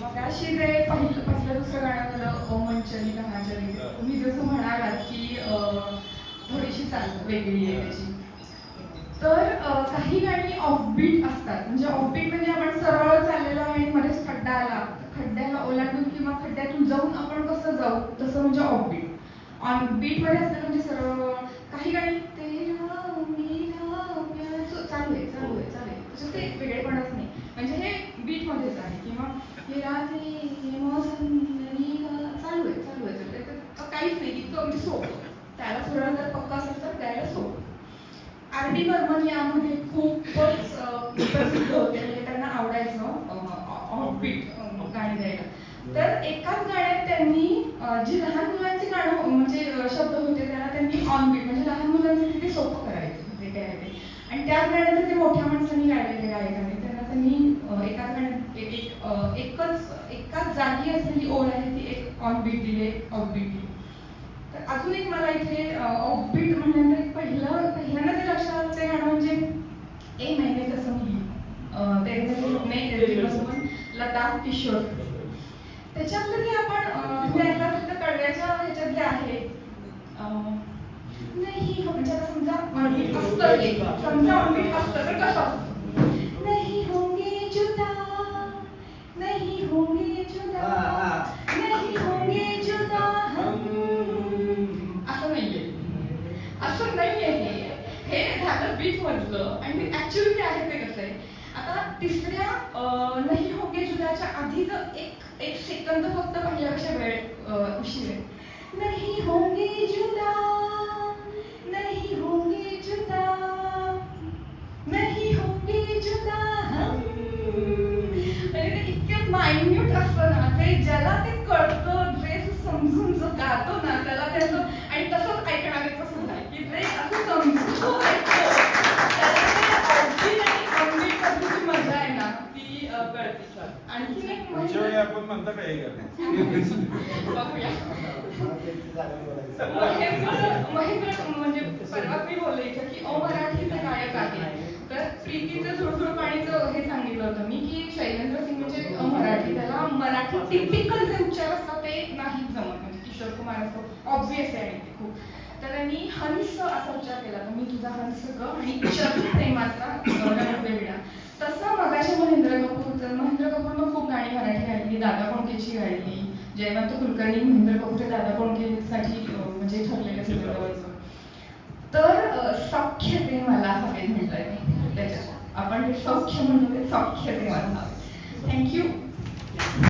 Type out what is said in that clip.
मगाशी जे पहिलं दुसरं गाणं झालं ओ मंचली कहाचली, तुम्ही जसं म्हणालात की थोडीशी चाल वेगळी आहे त्याची. तर काही गाणी ऑफबीट असतात. म्हणजे ऑफबीट म्हणजे आपण सरळ चाललेलो आहे आणि मध्येच खड्डा आला, खड्ड्याला ओलांडून किंवा खड्ड्यातून जाऊन आपण कसं जाऊ, तसं म्हणजे ऑफबीट. ऑन बीटमध्ये असतं म्हणजे सरळ. काही गाणी तेरा मेरा प्यार चालू आहे चालू आहे चालू आहे, तसं ते वेगळेपणच नाही. म्हणजे हे बीटमध्येच आहे. किंवा हे रात्री हे मौसम चालू आहे चालू आहे चालू आहे, काहीच नाही इतकं म्हणजे सोपं. त्याला थोडं जर पक्का असेल तर त्याला सोपं. आर डी बर्मन यामध्ये खूपच प्रसिद्ध होते, म्हणजे त्यांना आवडायचं ऑफबीट गाणी द्यायला. तर एकाच गाण्यात त्यांनी जी लहान मुलांची गाणं म्हणजे शब्द होते त्याला त्यांनी ऑनबीट म्हणजे लहान मुलांचं किती सोपं करायचं ते काय ते. आणि त्याच गाण्यात ते मोठ्या माणसांनी गायलेले गायकाने त्यांना त्यांनी एकाच गाण्यात एकाच जागी असलेली ओळ आहे ती एक ऑनबीट दिली, एक ऑफबीट दिली. तर अजून एक मला इथे ऑफबीट म्हणल्यानंतर पहिल्यांदा ते लक्षात आलं ते गाणं म्हणजे ए मैंने कसम ली, लता किशोर. त्याच्यातलं जे आपण त्यातला फक्त कळव्याच्या ह्याच्यात जे आहे नाही म्हणजे आता समजा ऑनबीट असतं, समजा ऑनबीट असतं तर कसं असतं, नहीं होंगे जुदा नहीं होंगे जुदा नहीं होंगे जुदा असं नाहीये, असं नाहीये. हे झालं बीट मधलं आणि ऍक्च्युअली काय आहे ते कसं आहे. आता तिसऱ्या नाही होंगे जुदाच्या आधी जर एक सेकंद फक्त पहिल्यापेक्षा वेळ उशीर आहे. नहीं होंगे जुदा नहीं होंगे जुदा नहीं होंगे जुदा हम. म्हणजे ते इतकं मायन्यूट असतं ना, ते ज्याला ते कळतं, जे समजून जो गातो ना त्याला त्याचं आणि तसंच ऐकणाऱ्याचं सुद्धा आहे की ते असं समजून ऐकतो त्याला ते ऑफबीट आणि ऑनबीट मधली मजा आहे ना ती कळते. आणखी एक म्हणजे आपण म्हणता काय बघूया महेंद्र म्हणजे परवा मी बोलले इथं की मराठीचे गायक आहे. तर प्रीतीचं झुळझुळ पाणीचं हे सांगितलं होतं मी की शैलेंद्र सिंग म्हणजे मराठी, त्याला मराठी टिपिकल जे उच्चार असतात ते नाहीच जमत. म्हणजे किशोर कुमार असतो ऑब्व्हियस आहे ते खूप. तर त्यांनी हंस असा उच्चार केला, तर मी तुझा हंस ग आणि चल ते मात्र वेगळा. तसं मगाशी महेंद्र कपूरनं खूप गाणी मराठी गायली, दादा कोंडकेची गायली, जयवंत कुलकर्णी महेंद्र कपूर दादा कोंडकेसाठी म्हणजे ठरलेलं सगळं. तर सौख्य ते मला हवे म्हटलंय त्याच्यात आपण ते सौख्य म्हणतो ते सौख्य ते मला हवे. थँक्यू.